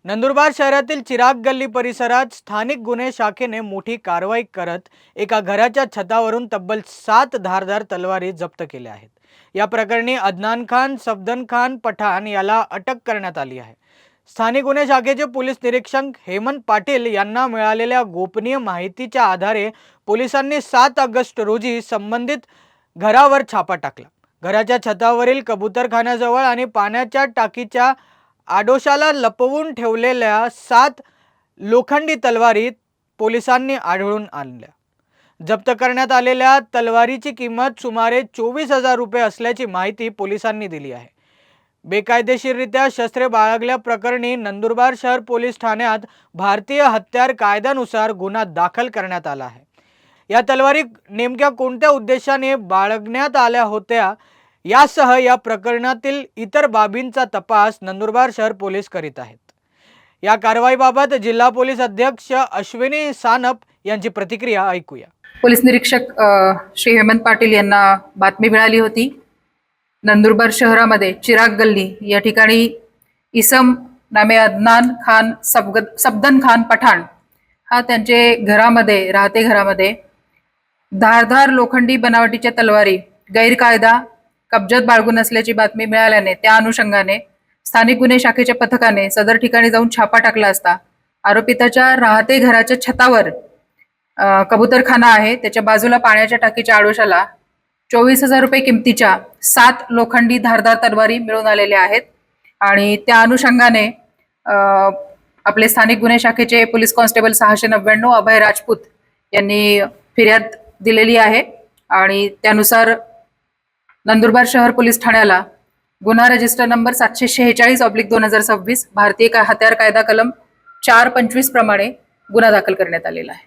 नंदुरबार शहरातील चिराग गल्ली परिसरात स्थानिक गुन्हे शाखेने मोठी कारवाई करत एका घराच्या छतावरून तब्बल 7 धारदार तलवारी जप्त केल्या आहेत। या प्रकरणी अदनान खान, सफदन खान पठाण याला अटक करण्यात आली आहे। स्थानिक गुन्हे शाखेचे पोलीस निरीक्षक हेमंत पाटील यांना मिळालेल्या गोपनीय माहितीच्या आधारे पोलिसांनी 7 ऑगस्ट रोजी संबंधित घरावर छापा टाकला। घराच्या छतावरील कबूतरखान्याजवळ आणि पाण्याच्या टाकीच्या आडोशाला लपवून ठेवलेल्या 7 लोखंडी तलवारी पोलिसांनी आढळून आणल्या। जप्त करण्यात आलेल्या तलवारीची किंमत सुमारे 24,000 रुपये असल्याची माहिती पोलिसांनी दिली आहे। बेकायदेशीररित्या शस्त्रे बाळगल्याप्रकरणी नंदुरबार शहर पोलीस ठाण्यात भारतीय हत्यार कायद्यानुसार गुन्हा दाखल करण्यात आला आहे। या तलवारी नेमक्या कोणत्या उद्देशाने बाळगण्यात आल्या होत्या यासह या प्रकरणातील इतर बाबींचा तपास नंदुरबार शहर पोलीस करीत आहेत। या कारवाईबाबत जिल्हा पोलीस अध्यक्ष अश्विनी सानप यांची प्रतिक्रिया ऐकूया। पोलीस निरीक्षक श्री हेमंत पाटील यांना बातमी मिळाली होती। नंदुरबार शहरामध्ये चिराग गल्ली या ठिकाणी इसम नामे अदनान खान, सफदन खान पठाण हा त्यांचे राहते घरामध्ये धारधार लोखंडी बनावटीच्या तलवारी गैरकायदा कब्जात बाळगून असल्याची बातमी मिळाल्याने त्या अनुषंगाने स्थानिक गुन्हे शाखेच्या पथकाने सदर ठिकाणी जाऊन छापा टाकला असता आरोपिताच्या राहते घराच्या छतावर कबूतरखाना आहे, त्याच्या बाजूला पाण्याच्या टाकीच्या आडोशाला 24,000 रुपये किमतीच्या 7 लोखंडी धारदार तलवारी मिळून आलेल्या आहेत। आणि त्या अनुषंगाने आपले स्थानिक गुन्हे शाखेचे पोलीस कॉन्स्टेबल 699 अभय राजपूत यांनी फिर्याद दिलेली आहे आणि त्यानुसार नंदुरबार शहर पोलीस ठाण्याला गुन्हा रजिस्टर नंबर 746/2026 भारतीय हत्यार कायदा कलम 425 प्रमाणे गुन्हा दाखल करण्यात आलेला आहे।